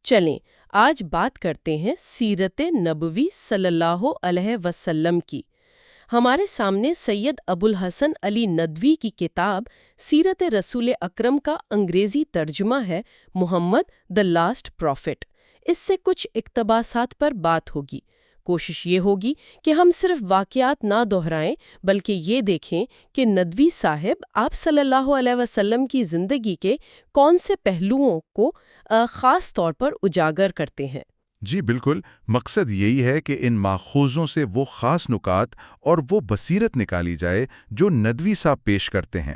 چلیں آج بات کرتے ہیں سیرت نبوی صلی اللہ علیہ وسلم کی۔ ہمارے سامنے سید ابو الحسن علی ندوی کی کتاب سیرت رسول اکرم کا انگریزی ترجمہ ہے محمد دی لاسٹ پروفٹ۔ اس سے کچھ اقتباسات پر بات ہوگی۔ کوشش یہ ہوگی کہ ہم صرف واقعات نہ دہرائیں بلکہ یہ دیکھیں کہ ندوی صاحب آپ صلی اللہ علیہ وسلم کی زندگی کے کون سے پہلوؤں کو خاص طور پر اجاگر کرتے ہیں۔ جی بالکل، مقصد یہی ہے کہ ان ماخوذوں سے وہ خاص نکات اور وہ بصیرت نکالی جائے جو ندوی صاحب پیش کرتے ہیں۔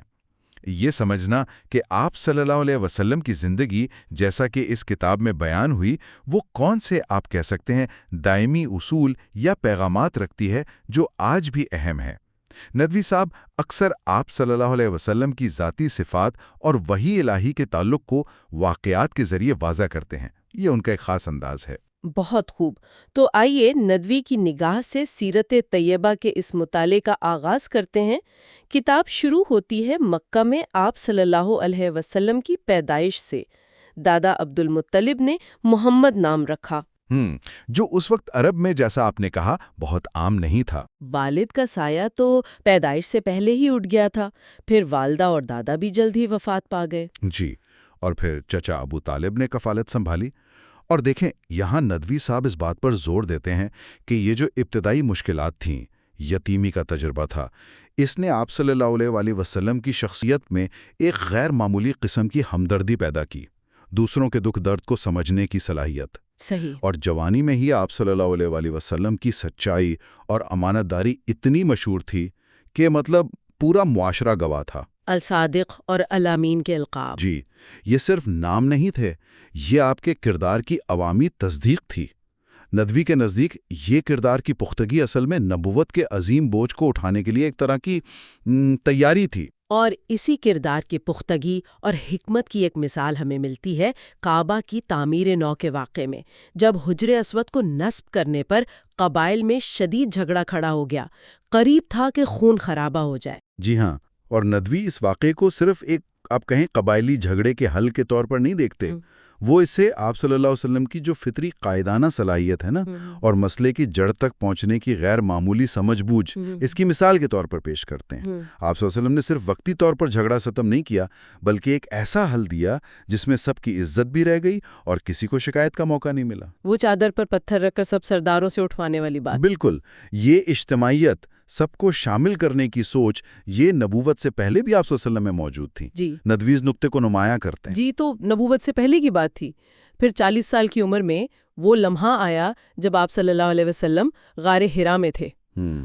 یہ سمجھنا کہ آپ صلی اللہ علیہ وسلم کی زندگی جیسا کہ اس کتاب میں بیان ہوئی وہ کون سے آپ کہہ سکتے ہیں دائمی اصول یا پیغامات رکھتی ہے جو آج بھی اہم ہے۔ ندوی صاحب اکثر آپ صلی اللہ علیہ وسلم کی ذاتی صفات اور وحی الہی کے تعلق کو واقعات کے ذریعے واضح کرتے ہیں۔ یہ ان کا ایک خاص انداز ہے۔ بہت خوب، تو آئیے ندوی کی نگاہ سے سیرت طیبہ کے اس مطالعے کا آغاز کرتے ہیں۔ کتاب شروع ہوتی ہے مکہ میں آپ صلی اللہ علیہ وسلم کی پیدائش سے۔ دادا عبد المطلب نے محمد نام رکھا، جو اس وقت عرب میں جیسا آپ نے کہا بہت عام نہیں تھا۔ والد کا سایہ تو پیدائش سے پہلے ہی اٹھ گیا تھا، پھر والدہ اور دادا بھی جلد ہی وفات پا گئے۔ جی، اور پھر چچا ابو طالب نے کفالت سنبھالی۔ اور دیکھیں یہاں ندوی صاحب اس بات پر زور دیتے ہیں کہ یہ جو ابتدائی مشکلات تھیں، یتیمی کا تجربہ تھا، اس نے آپ صلی اللہ علیہ وسلم کی شخصیت میں ایک غیر معمولی قسم کی ہمدردی پیدا کی، دوسروں کے دکھ درد کو سمجھنے کی صلاحیت۔ صحیح۔ اور جوانی میں ہی آپ صلی اللہ علیہ وسلم کی سچائی اور امانت داری اتنی مشہور تھی کہ مطلب پورا معاشرہ گواہ تھا۔ الصادق اور الامین کے القاب۔ جی، یہ صرف نام نہیں تھے، یہ آپ کے کردار کی عوامی تصدیق تھی۔ ندوی کے نزدیک یہ کردار کی پختگی اصل میں نبوت کے عظیم بوجھ کو اٹھانے کے لیے ایک طرح کی تیاری تھی۔ اور اسی کردار کی پختگی اور حکمت کی ایک مثال ہمیں ملتی ہے کعبہ کی تعمیر نو کے واقعے میں، جب حجر اسود کو نصب کرنے پر قبائل میں شدید جھگڑا کھڑا ہو گیا، قریب تھا کہ خون خرابہ ہو جائے۔ جی ہاں، اور ندوی اس واقعے کو صرف ایک آپ کہیں قبائلی جھگڑے کے حل کے طور پر نہیں دیکھتے، وہ اسے آپ صلی اللہ علیہ وسلم کی جو فطری قائدانہ صلاحیت ہے نا اور مسئلے کی جڑ تک پہنچنے کی غیر معمولی سمجھ بوجھ، اس کی مثال کے طور پر پیش کرتے ہیں۔ آپ صلی اللہ علیہ وسلم نے صرف وقتی طور پر جھگڑا ختم نہیں کیا بلکہ ایک ایسا حل دیا جس میں سب کی عزت بھی رہ گئی اور کسی کو شکایت کا موقع نہیں ملا۔ وہ چادر پر پتھر رکھ کر سب سرداروں سے اٹھوانے والی بات۔ بالکل، یہ اجتماعیت، سب کو شامل کرنے کی سوچ، یہ نبوت سے پہلے بھی آپ صلی اللہ علیہ وسلم میں موجود تھی۔ جی، ندوی اس نقطے کو نمایاں کرتے ہیں۔ جی تو نبوت سے پہلے کی بات تھی۔ پھر 40 سال کی عمر میں وہ لمحہ آیا جب آپ صلی اللہ علیہ وسلم غار حرا میں تھے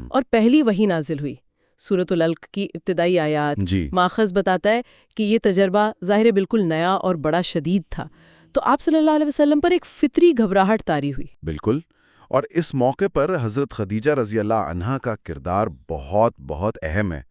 اور پہلی وحی نازل ہوئی، سورۃ العلق کی ابتدائی آیات۔ جی، ماخذ بتاتا ہے کہ یہ تجربہ ظاہر بالکل نیا اور بڑا شدید تھا، تو آپ صلی اللہ علیہ وسلم پر ایک فطری گھبراہٹ طاری ہوئی۔ بالکل، اور اس موقع پر حضرت خدیجہ رضی اللہ عنہا کا کردار بہت اہم ہے۔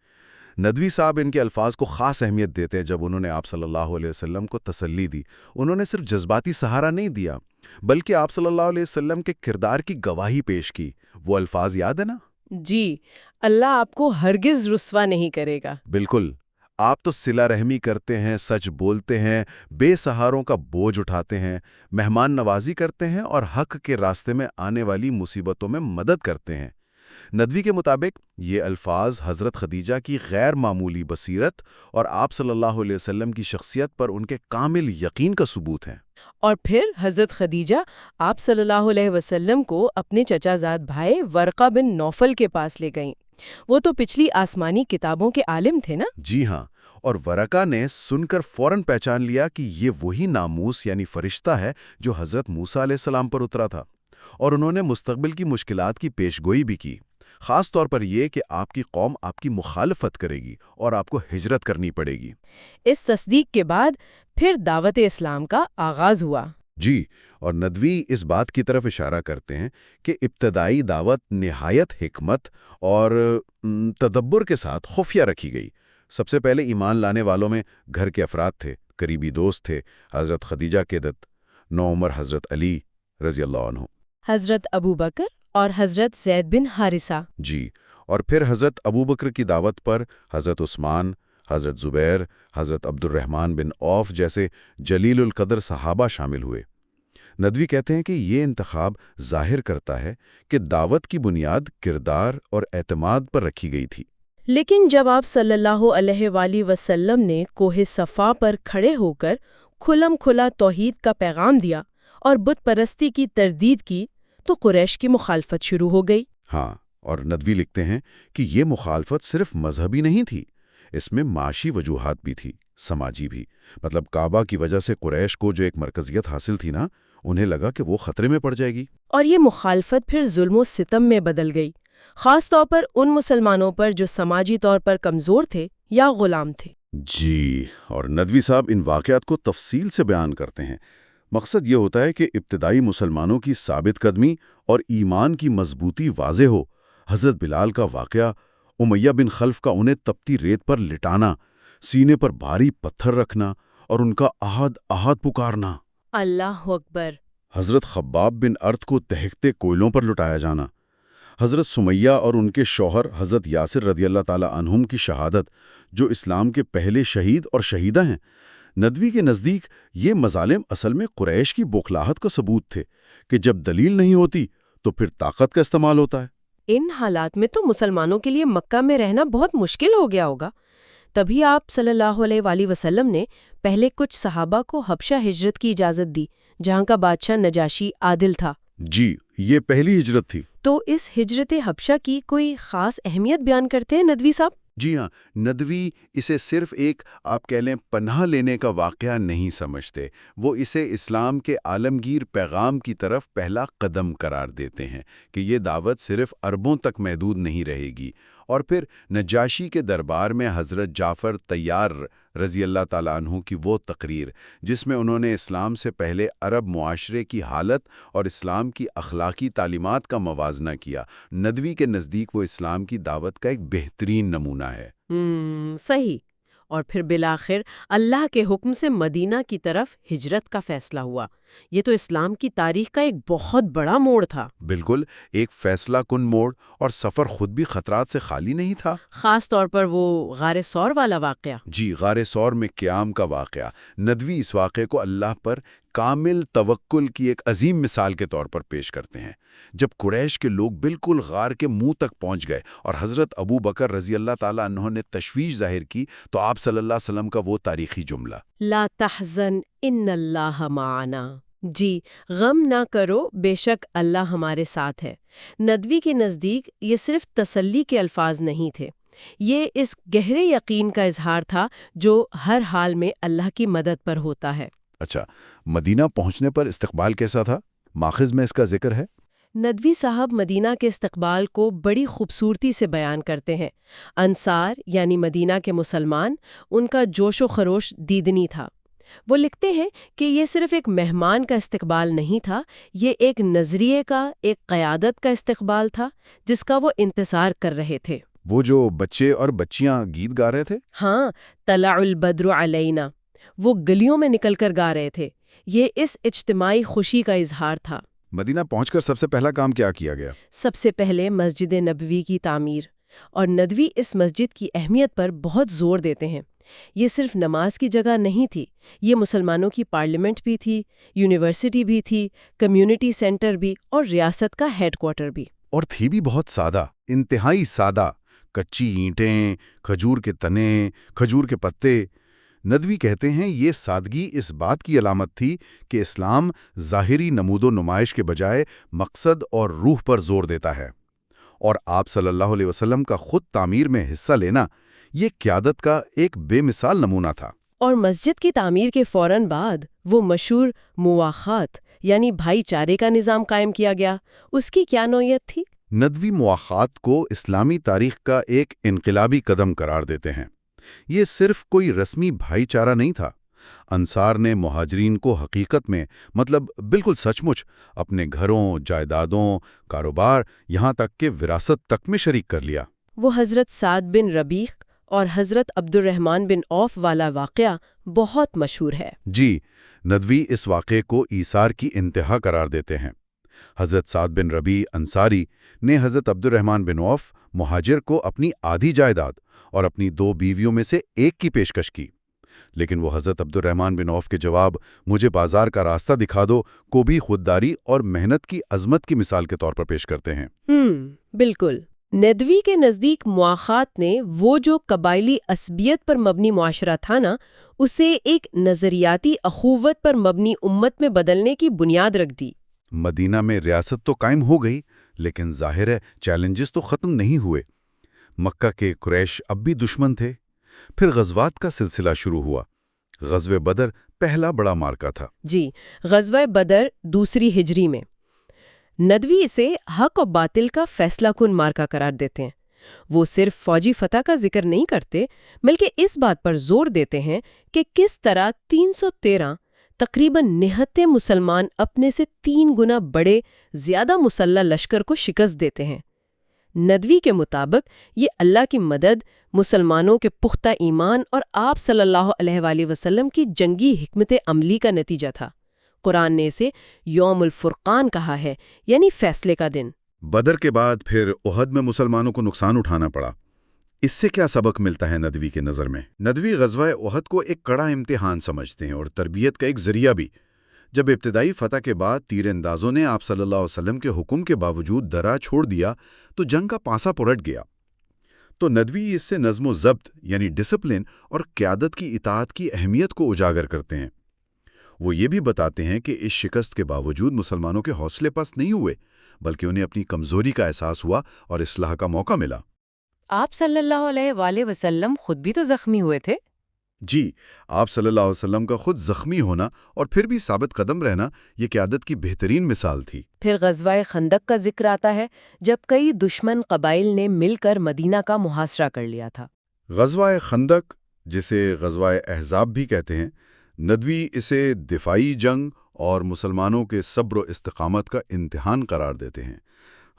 ندوی صاحب ان کے الفاظ کو خاص اہمیت دیتے ہیں جب انہوں نے آپ صلی اللہ علیہ وسلم کو تسلی دی۔ انہوں نے صرف جذباتی سہارا نہیں دیا بلکہ آپ صلی اللہ علیہ وسلم کے کردار کی گواہی پیش کی۔ وہ الفاظ یاد ہے نا؟ جی، اللہ آپ کو ہرگز رسوا نہیں کرے گا۔ بالکل، آپ تو صلہ رحمی کرتے ہیں، سچ بولتے ہیں، بے سہاروں کا بوجھ اٹھاتے ہیں، مہمان نوازی کرتے ہیں اور حق کے راستے میں آنے والی مصیبتوں میں مدد کرتے ہیں۔ ندوی کے مطابق یہ الفاظ حضرت خدیجہ کی غیر معمولی بصیرت اور آپ صلی اللہ علیہ وسلم کی شخصیت پر ان کے کامل یقین کا ثبوت ہیں۔ اور پھر حضرت خدیجہ آپ صلی اللہ علیہ وسلم کو اپنے چچا زاد بھائی ورقہ بن نوفل کے پاس لے گئیں۔ وہ تو پچھلی آسمانی کتابوں کے عالم تھے نا؟ جی ہاں، اور ورقہ نے سن کر فوراً پہچان لیا کہ یہ وہی ناموس یعنی فرشتہ ہے جو حضرت موسیٰ علیہ السلام پر اترا تھا، اور انہوں نے مستقبل کی مشکلات کی پیشگوئی بھی کی، خاص طور پر یہ کہ آپ کی قوم آپ کی مخالفت کرے گی اور آپ کو ہجرت کرنی پڑے گی۔ اس تصدیق کے بعد پھر دعوت اسلام کا آغاز ہوا۔ جی، اور ندوی اس بات کی طرف اشارہ کرتے ہیں کہ ابتدائی دعوت نہایت حکمت اور تدبر کے ساتھ خفیہ رکھی گئی۔ سب سے پہلے ایمان لانے والوں میں گھر کے افراد تھے، قریبی دوست تھے، حضرت خدیجہ کے نوعمر حضرت علی رضی اللہ عنہ، حضرت ابو بکر اور حضرت زید بن حارثہ۔ جی، اور پھر حضرت ابو بکر کی دعوت پر حضرت عثمان، حضرت زبیر، حضرت عبد الرحمن بن عوف جیسے جلیل القدر صحابہ شامل ہوئے۔ ندوی کہتے ہیں کہ یہ انتخاب ظاہر کرتا ہے کہ دعوت کی بنیاد کردار اور اعتماد پر رکھی گئی تھی۔ لیکن جب آپ صلی اللہ علیہ وآلہ وسلم نے کوہ صفا پر کھڑے ہو کر کھلم کھلا توحید کا پیغام دیا اور بت پرستی کی تردید کی تو قریش کی مخالفت شروع ہو گئی۔ ہاں، اور ندوی لکھتے ہیں کہ یہ مخالفت صرف مذہبی نہیں تھی، اس میں معاشی وجوہات بھی تھی، سماجی بھی۔ مطلب کعبہ کی وجہ سے قریش کو جو ایک مرکزیت حاصل تھی نا، انہیں لگا کہ وہ خطرے میں پڑ جائے گی۔ اور یہ مخالفت پھر ظلم و ستم میں بدل گئی، خاص طور پر ان مسلمانوں پر جو سماجی طور پر کمزور تھے یا غلام تھے۔ جی، اور ندوی صاحب ان واقعات کو تفصیل سے بیان کرتے ہیں۔ مقصد یہ ہوتا ہے کہ ابتدائی مسلمانوں کی ثابت قدمی اور ایمان کی مضبوطی واضح ہو۔ حضرت بلال کا واقعہ، امیہ بن خلف کا انہیں تپتی ریت پر لٹانا، سینے پر بھاری پتھر رکھنا اور ان کا احد احد پکارنا، اللہ اکبر۔ حضرت خباب بن ارت کو دہکتے کوئلوں پر لٹایا جانا، حضرت سمیہ اور ان کے شوہر حضرت یاسر رضی اللہ تعالی عنہم کی شہادت، جو اسلام کے پہلے شہید اور شہیدہ ہیں۔ ندوی کے نزدیک یہ مظالم اصل میں قریش کی بوکھلاہٹ کا ثبوت تھے کہ جب دلیل نہیں ہوتی تو پھر طاقت کا استعمال ہوتا ہے۔ ان حالات میں تو مسلمانوں کے لیے مکہ میں رہنا بہت مشکل ہو گیا ہوگا۔ تبھی آپ صلی اللہ علیہ وآلہ وسلم نے پہلے کچھ صحابہ کو حبشہ ہجرت کی اجازت دی، جہاں کا بادشاہ نجاشی عادل تھا۔ جی، یہ پہلی ہجرت تھی۔ تو اس ہجرت حبشہ کی کوئی خاص اہمیت بیان کرتے ہیں ندوی صاحب؟ جی ہاں، ندوی اسے صرف ایک آپ کہہ لیں پناہ لینے کا واقعہ نہیں سمجھتے، وہ اسے اسلام کے عالمگیر پیغام کی طرف پہلا قدم قرار دیتے ہیں کہ یہ دعوت صرف عربوں تک محدود نہیں رہے گی۔ اور پھر نجاشی کے دربار میں حضرت جعفر طیار رضی اللہ تعالیٰ عنہ کی وہ تقریر، جس میں انہوں نے اسلام سے پہلے عرب معاشرے کی حالت اور اسلام کی اخلاقی تعلیمات کا موازنہ کیا، ندوی کے نزدیک وہ اسلام کی دعوت کا ایک بہترین نمونہ ہے۔ صحیح۔ اور پھر بالآخر اللہ کے حکم سے مدینہ کی طرف ہجرت کا فیصلہ ہوا۔ یہ تو اسلام کی تاریخ کا ایک بہت بڑا موڑ تھا۔ بالکل، ایک فیصلہ کن موڑ، اور سفر خود بھی خطرات سے خالی نہیں تھا۔ خاص طور پر وہ غار ثور والا واقعہ۔ جی، غار ثور میں قیام کا واقعہ، ندوی اس واقعے کو اللہ پر کامل توکل کی ایک عظیم مثال کے طور پر پیش کرتے ہیں۔ جب قریش کے لوگ بالکل غار کے منہ تک پہنچ گئے اور حضرت ابو بکر رضی اللہ تعالیٰ عنہ نے تشویش ظاہر کی، تو آپ صلی اللہ علیہ وسلم کا وہ تاریخی جملہ، لا تحزن ان اللہ معنا، جی غم نہ کرو بے شک اللہ ہمارے ساتھ ہے، ندوی کے نزدیک یہ صرف تسلی کے الفاظ نہیں تھے، یہ اس گہرے یقین کا اظہار تھا جو ہر حال میں اللہ کی مدد پر ہوتا ہے۔ اچھا، مدینہ پہنچنے پر استقبال کیسا تھا؟ ماخذ میں اس کا ذکر ہے۔ ندوی صاحب مدینہ کے استقبال کو بڑی خوبصورتی سے بیان کرتے ہیں۔ انصار یعنی مدینہ کے مسلمان، ان کا جوش و خروش دیدنی تھا۔ وہ لکھتے ہیں کہ یہ صرف ایک مہمان کا استقبال نہیں تھا، یہ ایک نظریے کا، ایک قیادت کا استقبال تھا جس کا وہ انتظار کر رہے تھے۔ وہ جو بچے اور بچیاں گیت گا رہے تھے؟ ہاں، طلع البدر علینا، وہ گلیوں میں نکل کر گا رہے تھے۔ یہ اس اجتماعی خوشی کا اظہار تھا۔ مدینہ پہنچ کر سب سے پہلا کام کیا کیا گیا؟ سب سے پہلے مسجد نبوی کی تعمیر، اور ندوی اس مسجد کی اہمیت پر بہت زور دیتے ہیں۔ یہ صرف نماز کی جگہ نہیں تھی، یہ مسلمانوں کی پارلیمنٹ بھی تھی، یونیورسٹی بھی تھی، کمیونٹی سینٹر بھی، اور ریاست کا ہیڈ کوارٹر بھی۔ اور تھی بھی بہت سادہ، انتہائی سادہ، کچی اینٹیں، کھجور کے تنے، کھجور کے پتے۔ ندوی کہتے ہیں یہ سادگی اس بات کی علامت تھی کہ اسلام ظاہری نمود و نمائش کے بجائے مقصد اور روح پر زور دیتا ہے، اور آپ صلی اللہ علیہ وسلم کا خود تعمیر میں حصہ لینا یہ قیادت کا ایک بے مثال نمونہ تھا۔ اور مسجد کی تعمیر کے فوراً بعد وہ مشہور مواخات یعنی بھائی چارے کا نظام قائم کیا گیا۔ اس کی کیا نوعیت تھی؟ ندوی مواخات کو اسلامی تاریخ کا ایک انقلابی قدم قرار دیتے ہیں۔ یہ صرف کوئی رسمی بھائی چارہ نہیں تھا۔ انصار نے مہاجرین کو حقیقت میں، مطلب بالکل سچ مچ، اپنے گھروں، جائیدادوں، کاروبار، یہاں تک کہ وراثت تک میں شریک کر لیا۔ وہ حضرت سعد بن ربیق اور حضرت عبد الرحمن بن عوف والا واقعہ بہت مشہور ہے۔ جی، ندوی اس واقعے کو ایثار کی انتہا قرار دیتے ہیں۔ حضرت سعد بن ربیع انصاری نے حضرت عبد الرحمن بن عوف مہاجر کو اپنی آدھی جائیداد اور اپنی 2 بیویوں میں سے ایک کی پیشکش کی۔ لیکن وہ حضرت عبد الرحمن بن عوف کے جواب مجھے بازار کا راستہ دکھا دو کو بھی خودداری اور محنت کی عظمت کی مثال کے طور پر پیش کرتے ہیں۔ بالکل۔ ندوی کے نزدیک مواخات نے وہ جو قبائلی عصبیت پر مبنی معاشرہ تھا نا، اسے ایک نظریاتی اخوت پر مبنی امت میں بدلنے کی بنیاد رکھ دی۔ مدینہ میں ریاست تو قائم ہو گئی، لیکن ظاہر ہے چیلنجز تو ختم نہیں ہوئے۔ مکہ کے قریش اب بھی دشمن تھے۔ پھر غزوات کا سلسلہ شروع ہوا۔ غزوہ بدر پہلا بڑا مارکا تھا۔ جی، غزوہ بدر دوسری ہجری میں۔ ندوی اسے حق و باطل کا فیصلہ کن مارکا قرار دیتے ہیں۔ وہ صرف فوجی فتح کا ذکر نہیں کرتے، بلکہ اس بات پر زور دیتے ہیں کہ کس طرح 313 تقریباً 69 مسلمان اپنے سے 3 گنا بڑے زیادہ مسلح لشکر کو شکست دیتے ہیں۔ ندوی کے مطابق یہ اللہ کی مدد، مسلمانوں کے پختہ ایمان اور آپ صلی اللہ علیہ وآلہ وسلم کی جنگی حکمت عملی کا نتیجہ تھا۔ قرآن نے اسے یوم الفرقان کہا ہے، یعنی فیصلے کا دن۔ بدر کے بعد پھر احد میں مسلمانوں کو نقصان اٹھانا پڑا۔ اس سے کیا سبق ملتا ہے ندوی کے نظر میں؟ ندوی غزوہ احد کو ایک کڑا امتحان سمجھتے ہیں اور تربیت کا ایک ذریعہ بھی۔ جب ابتدائی فتح کے بعد تیر اندازوں نے آپ صلی اللہ علیہ وسلم کے حکم کے باوجود درا چھوڑ دیا تو جنگ کا پانسا پلٹ گیا۔ تو ندوی اس سے نظم و ضبط یعنی ڈسپلن اور قیادت کی اطاعت کی اہمیت کو اجاگر کرتے ہیں۔ وہ یہ بھی بتاتے ہیں کہ اس شکست کے باوجود مسلمانوں کے حوصلے پست نہیں ہوئے، بلکہ انہیں اپنی کمزوری کا احساس ہوا اور اصلاح کا موقع ملا۔ آپ صلی اللہ علیہ وآلہ وسلم خود بھی تو زخمی ہوئے تھے۔ جی، آپ صلی اللہ علیہ وسلم کا خود زخمی ہونا اور پھر بھی ثابت قدم رہنا یہ قیادت کی بہترین مثال تھی۔ پھر غزوہ خندق کا ذکر آتا ہے، جب کئی دشمن قبائل نے مل کر مدینہ کا محاصرہ کر لیا تھا۔ غزوہ خندق، جسے غزوہ احزاب بھی کہتے ہیں، ندوی اسے دفاعی جنگ اور مسلمانوں کے صبر و استقامت کا امتحان قرار دیتے ہیں۔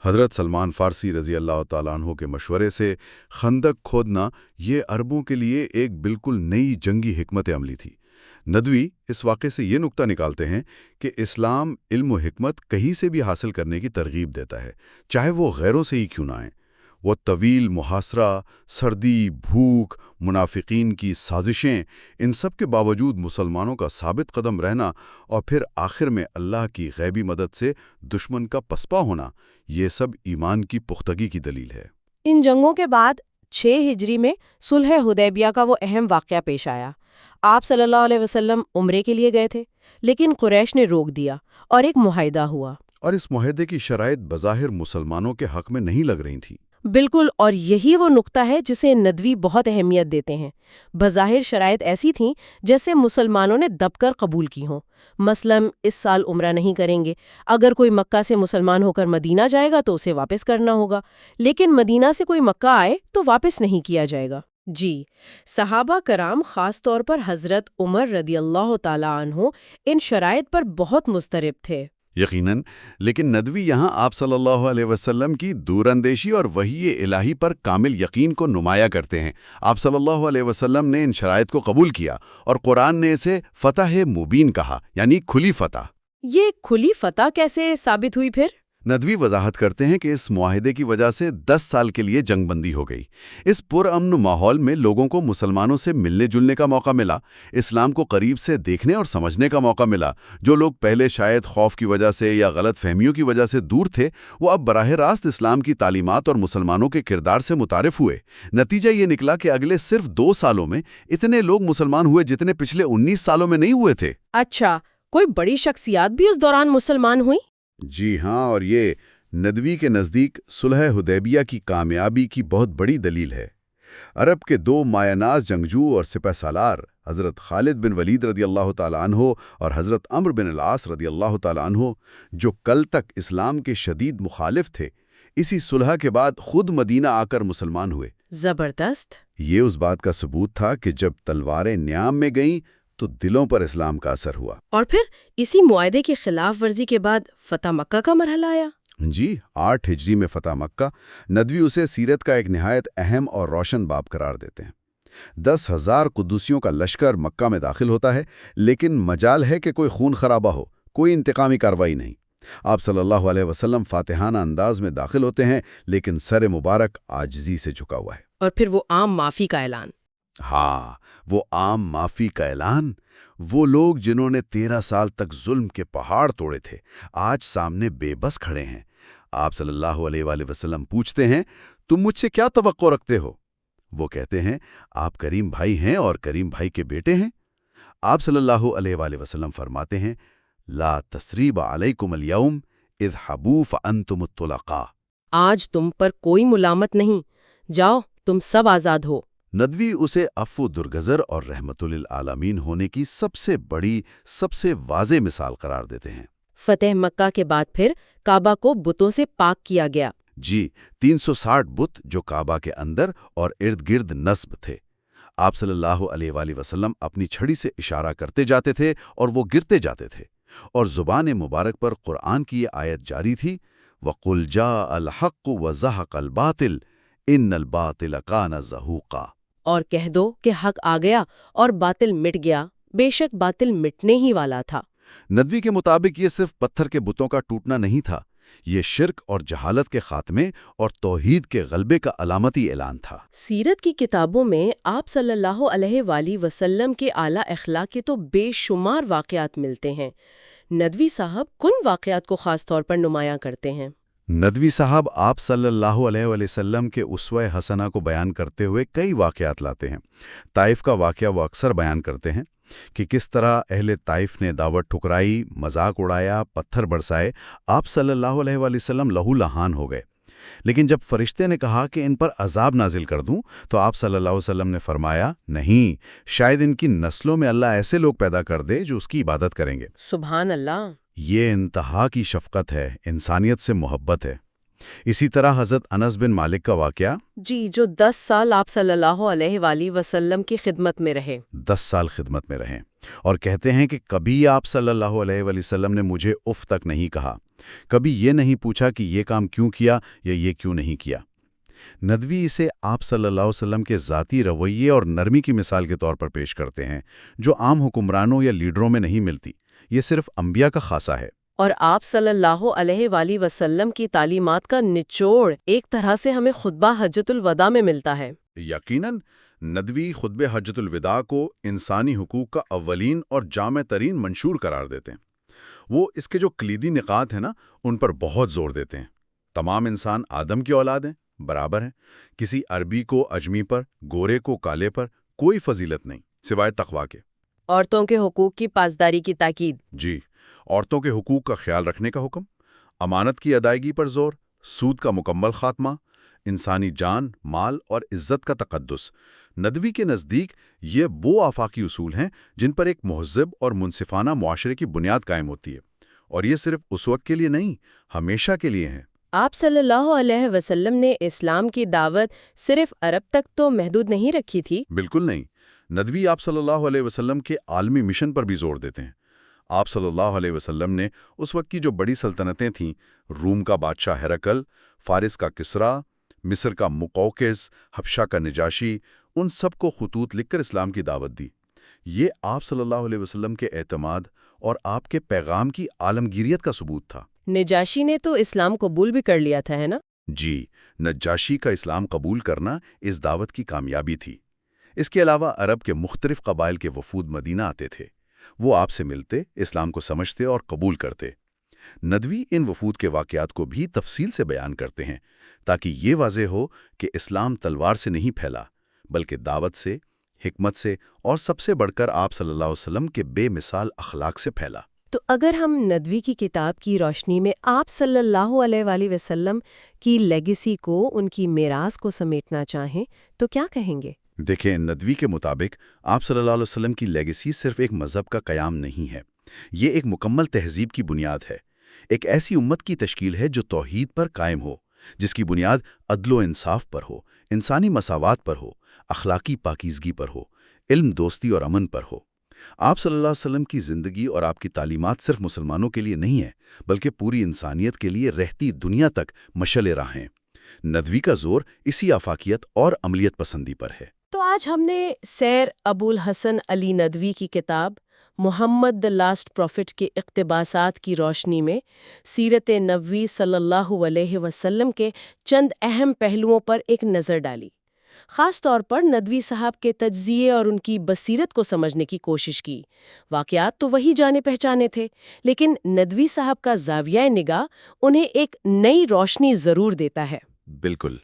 حضرت سلمان فارسی رضی اللہ تعالیٰ عنہ کے مشورے سے خندق کھودنا یہ عربوں کے لیے ایک بالکل نئی جنگی حکمت عملی تھی۔ ندوی اس واقعے سے یہ نقطہ نکالتے ہیں کہ اسلام علم و حکمت کہیں سے بھی حاصل کرنے کی ترغیب دیتا ہے، چاہے وہ غیروں سے ہی کیوں نہ آئیں۔ وہ طویل محاصرہ، سردی، بھوک، منافقین کی سازشیں، ان سب کے باوجود مسلمانوں کا ثابت قدم رہنا اور پھر آخر میں اللہ کی غیبی مدد سے دشمن کا پسپا ہونا، یہ سب ایمان کی پختگی کی دلیل ہے۔ ان جنگوں کے بعد 6 ہجری میں صلح حدیبیہ کا وہ اہم واقعہ پیش آیا۔ آپ صلی اللہ علیہ وسلم عمرے کے لیے گئے تھے، لیکن قریش نے روک دیا اور ایک معاہدہ ہوا۔ اور اس معاہدے کی شرائط بظاہر مسلمانوں کے حق میں نہیں لگ رہی تھیں۔ بالکل، اور یہی وہ نقطہ ہے جسے ندوی بہت اہمیت دیتے ہیں۔ بظاہر شرائط ایسی تھیں جیسے مسلمانوں نے دب کر قبول کی ہوں۔ مثلاً اس سال عمرہ نہیں کریں گے، اگر کوئی مکہ سے مسلمان ہو کر مدینہ جائے گا تو اسے واپس کرنا ہوگا، لیکن مدینہ سے کوئی مکہ آئے تو واپس نہیں کیا جائے گا۔ جی، صحابہ کرام خاص طور پر حضرت عمر رضی اللہ تعالیٰ عنہ ان شرائط پر بہت مضطرب تھے۔ یقیناً، لیکن ندوی یہاں آپ صلی اللہ علیہ وسلم کی دور اندیشی اور وحی الہی پر کامل یقین کو نمایاں کرتے ہیں۔ آپ صلی اللہ علیہ وسلم نے ان شرائط کو قبول کیا اور قرآن نے اسے فتح مبین کہا، یعنی کھلی فتح۔ یہ کھلی فتح کیسے ثابت ہوئی پھر؟ ندوی وضاحت کرتے ہیں کہ اس معاہدے کی وجہ سے 10 سال کے لیے جنگ بندی ہو گئی۔ اس پرامن ماحول میں لوگوں کو مسلمانوں سے ملنے جلنے کا موقع ملا، اسلام کو قریب سے دیکھنے اور سمجھنے کا موقع ملا۔ جو لوگ پہلے شاید خوف کی وجہ سے یا غلط فہمیوں کی وجہ سے دور تھے، وہ اب براہ راست اسلام کی تعلیمات اور مسلمانوں کے کردار سے متعارف ہوئے۔ نتیجہ یہ نکلا کہ اگلے صرف 2 سالوں میں اتنے لوگ مسلمان ہوئے جتنے پچھلے 19 سالوں میں نہیں ہوئے تھے۔ اچھا، کوئی بڑی شخصیات بھی اس دوران مسلمان ہوئی؟ جی ہاں، اور یہ ندوی کے نزدیک صلح حدیبیہ کی کامیابی کی بہت بڑی دلیل ہے۔ عرب کے 2 مایہ ناز جنگجو اور سپہ سالار حضرت خالد بن ولید رضی اللہ تعالیٰ عنہ اور حضرت عمرو بن العاص رضی اللہ تعالیٰ عنہ، جو کل تک اسلام کے شدید مخالف تھے، اسی صلح کے بعد خود مدینہ آ کر مسلمان ہوئے۔ زبردست۔ یہ اس بات کا ثبوت تھا کہ جب تلواریں نیام میں گئیں تو دلوں پر اسلام کا اثر ہوا۔ اور پھر اسی معاہدے کی خلاف ورزی کے بعد فتح مکہ کا مرحلہ آیا۔ جی، 8 ہجری میں فتح مکہ۔ ندوی اسے سیرت کا ایک نہایت اہم اور روشن باب قرار دیتے ہیں۔ 10,000 قدوسیوں کا لشکر مکہ میں داخل ہوتا ہے، لیکن مجال ہے کہ کوئی خون خرابہ ہو، کوئی انتقامی کارروائی نہیں۔ آپ صلی اللہ علیہ وسلم فاتحانہ انداز میں داخل ہوتے ہیں، لیکن سر مبارک عاجزی سے جھکا ہوا ہے۔ اور پھر وہ عام معافی کا اعلان۔ ہاں، وہ عام معافی کا اعلان، وہ لوگ جنہوں نے 13 سال تک ظلم کے پہاڑ توڑے تھے، آج سامنے بے بس کھڑے ہیں۔ آپ صلی اللہ علیہ وآلہ وسلم پوچھتے ہیں، تم مجھ سے کیا توقع رکھتے ہو؟ وہ کہتے ہیں، آپ کریم بھائی ہیں اور کریم بھائی کے بیٹے ہیں۔ آپ صلی اللہ علیہ وآلہ وسلم فرماتے ہیں، لا تثریب علیکم اليوم اذهبوا فانتم الطلقاء۔ آج تم پر کوئی ملامت نہیں، جاؤ تم سب آزاد ہو۔ ندوی اسے عفو درگزر اور رحمت للعالمین ہونے کی سب سے بڑی، سب سے واضح مثال قرار دیتے ہیں۔ فتح مکہ کے بعد پھر کعبہ کو بتوں سے پاک کیا گیا۔ جی، 360 بت جو کعبہ کے اندر اور ارد گرد نصب تھے۔ آپ صلی اللہ علیہ وآلہ وسلم اپنی چھڑی سے اشارہ کرتے جاتے تھے اور وہ گرتے جاتے تھے، اور زبان مبارک پر قرآن کی یہ آیت جاری تھی، وَقُلْ جَاءَ الْحَقُّ وَزَهَقَ الْبَاطِلُ إِنَّ الْبَاطِلَ كَانَ زَهُوقًا۔ اور کہہ دو کہ حق آ گیا اور باطل مٹ گیا، بے شک باطل مٹنے ہی والا تھا۔ ندوی کے مطابق یہ صرف پتھر کے بتوں کا ٹوٹنا نہیں تھا، یہ شرک اور جہالت کے خاتمے اور توحید کے غلبے کا علامتی اعلان تھا۔ سیرت کی کتابوں میں آپ صلی اللہ علیہ وآلہ وسلم کے اعلیٰ اخلاق کے تو بے شمار واقعات ملتے ہیں۔ ندوی صاحب کن واقعات کو خاص طور پر نمایاں کرتے ہیں؟ ندوی صاحب آپ صلی اللہ علیہ وآلہ وسلم کے اسوہ حسنہ کو بیان کرتے ہوئے کئی واقعات لاتے ہیں۔ طائف کا واقعہ وہ اکثر بیان کرتے ہیں کہ کس طرح اہل طائف نے دعوت ٹھکرائی، مذاق اڑایا، پتھر برسائے، آپ صلی اللہ علیہ وآلہ وسلم لہو لہان ہو گئے۔ لیکن جب فرشتے نے کہا کہ ان پر عذاب نازل کر دوں تو آپ صلی اللہ علیہ وسلم نے فرمایا، نہیں، شاید ان کی نسلوں میں اللہ ایسے لوگ پیدا کر دے جو اس کی عبادت کریں گے۔ سبحان اللہ! یہ انتہا کی شفقت ہے، انسانیت سے محبت ہے۔ اسی طرح حضرت انس بن مالک کا واقعہ، جی، جو 10 سال آپ صلی اللہ علیہ وآلہ وسلم کی خدمت میں رہے۔ 10 سال خدمت میں رہیں، اور کہتے ہیں کہ کبھی آپ صلی اللہ علیہ وآلہ وسلم نے مجھے اف تک نہیں کہا، کبھی یہ نہیں پوچھا کہ یہ کام کیوں کیا یا یہ کیوں نہیں کیا۔ ندوی اسے آپ صلی اللہ علیہ وسلم کے ذاتی رویے اور نرمی کی مثال کے طور پر پیش کرتے ہیں، جو عام حکمرانوں یا لیڈروں میں نہیں ملتی، یہ صرف انبیاء کا خاصہ ہے۔ اور آپ صلی اللہ علیہ وآلہ وسلم کی تعلیمات کا نچوڑ ایک طرح سے ہمیں خطبہ حجۃ الوداع میں ملتا ہے۔ یقیناً، ندوی خطبہ حجۃ الوداع کو انسانی حقوق کا اولین اور جامع ترین منشور قرار دیتے ہیں۔ وہ اس کے جو کلیدی نکات ہیں نا، ان پر بہت زور دیتے ہیں۔ تمام انسان آدم کی اولاد ہیں، برابر ہیں، کسی عربی کو اجمی پر، گورے کو کالے پر کوئی فضیلت نہیں سوائے تقویٰ کے۔ عورتوں کے حقوق کی پاسداری کی تاکید۔ جی، عورتوں کے حقوق کا خیال رکھنے کا حکم، امانت کی ادائیگی پر زور، سود کا مکمل خاتمہ، انسانی جان، مال اور عزت کا تقدس۔ ندوی کے نزدیک یہ وہ آفاقی اصول ہیں جن پر ایک مہذب اور منصفانہ معاشرے کی بنیاد قائم ہوتی ہے، اور یہ صرف اس وقت کے لیے نہیں، ہمیشہ کے لیے ہیں۔ آپ صلی اللہ علیہ وسلم نے اسلام کی دعوت صرف عرب تک تو محدود نہیں رکھی تھی۔ بالکل نہیں، ندوی آپ صلی اللہ علیہ وسلم کے عالمی مشن پر بھی زور دیتے ہیں۔ آپ صلی اللہ علیہ وسلم نے اس وقت کی جو بڑی سلطنتیں تھیں، روم کا بادشاہ ہرقل، فارس کا کسرا، مصر کا مقوقس، حبشہ کا نجاشی، ان سب کو خطوط لکھ کر اسلام کی دعوت دی۔ یہ آپ صلی اللہ علیہ وسلم کے اعتماد اور آپ کے پیغام کی عالمگیریت کا ثبوت تھا۔ نجاشی نے تو اسلام قبول بھی کر لیا تھا، ہے نا؟ جی، نجاشی کا اسلام قبول کرنا اس دعوت کی کامیابی تھی۔ اس کے علاوہ عرب کے مختلف قبائل کے وفود مدینہ آتے تھے، وہ آپ سے ملتے، اسلام کو سمجھتے اور قبول کرتے۔ ندوی ان وفود کے واقعات کو بھی تفصیل سے بیان کرتے ہیں تاکہ یہ واضح ہو کہ اسلام تلوار سے نہیں پھیلا، بلکہ دعوت سے، حکمت سے اور سب سے بڑھ کر آپ صلی اللہ علیہ وسلم کے بے مثال اخلاق سے پھیلا۔ تو اگر ہم ندوی کی کتاب کی روشنی میں آپ صلی اللہ علیہ وآلہ وسلم کی لیگیسی کو، ان کی میراث کو سمیٹنا چاہیں تو کیا کہیں گے؟ دیکھیں، ندوی کے مطابق آپ صلی اللہ علیہ وسلم کی لیگیسی صرف ایک مذہب کا قیام نہیں ہے، یہ ایک مکمل تہذیب کی بنیاد ہے، ایک ایسی امت کی تشکیل ہے جو توحید پر قائم ہو، جس کی بنیاد عدل و انصاف پر ہو، انسانی مساوات پر ہو، اخلاقی پاکیزگی پر ہو، علم، دوستی اور امن پر ہو۔ آپ صلی اللہ علیہ وسلم کی زندگی اور آپ کی تعلیمات صرف مسلمانوں کے لیے نہیں ہیں، بلکہ پوری انسانیت کے لیے رہتی دنیا تک مشعل راہ ہیں۔ ندوی کا زور اسی آفاقیت اور عملیت پسندی پر ہے۔ تو آج ہم نے سیر ابو الحسن علی ندوی کی کتاب محمد دی لاسٹ پروفٹ کے اقتباسات کی روشنی میں سیرت نبوی صلی اللہ علیہ وسلم کے چند اہم پہلوؤں پر ایک نظر ڈالی۔ خاص طور پر ندوی صاحب کے تجزیے اور ان کی بصیرت کو سمجھنے کی کوشش کی۔ واقعات تو وہی جانے پہچانے تھے، لیکن ندوی صاحب کا زاویہ نگاہ انہیں ایک نئی روشنی ضرور دیتا ہے۔ بالکل،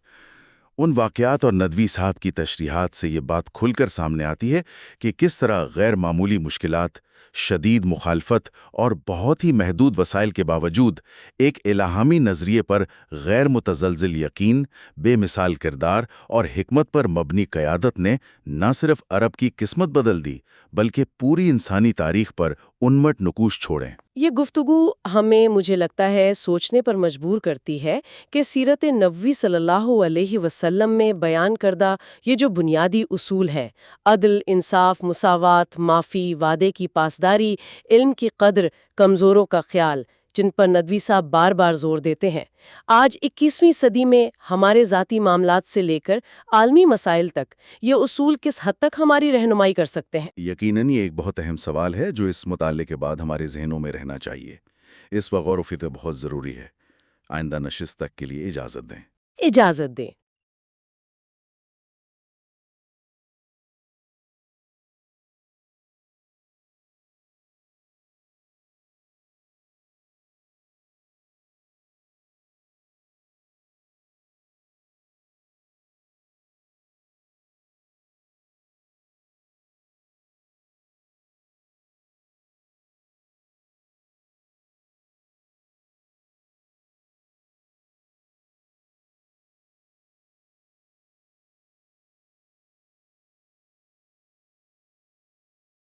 ان واقعات اور ندوی صاحب کی تشریحات سے یہ بات کھل کر سامنے آتی ہے کہ کس طرح غیر معمولی مشکلات، شدید مخالفت اور بہت ہی محدود وسائل کے باوجود ایک الہامی نظریے پر غیر متزلزل یقین، بے مثال کردار اور حکمت پر مبنی قیادت نے نہ صرف عرب کی قسمت بدل دی بلکہ پوری انسانی تاریخ پر انمٹ نقوش چھوڑے۔ یہ گفتگو ہمیں مجھے لگتا ہے سوچنے پر مجبور کرتی ہے کہ سیرت نبوی صلی اللہ علیہ وسلم میں بیان کردہ یہ جو بنیادی اصول ہیں، عدل، انصاف، مساوات، معافی، وعدے کی پاسداری، علم کی قدر، کمزوروں کا خیال، جن پر ندوی صاحب بار بار زور دیتے ہیں، آج 21ویں صدی میں ہمارے ذاتی معاملات سے لے کر عالمی مسائل تک یہ اصول کس حد تک ہماری رہنمائی کر سکتے ہیں؟ یقیناً یہ ایک بہت اہم سوال ہے جو اس مطالعے کے بعد ہمارے ذہنوں میں رہنا چاہیے۔ اس پر غور و فکر بہت ضروری ہے۔ آئندہ نشست تک کے لیے اجازت دیں۔ اجازت دیں۔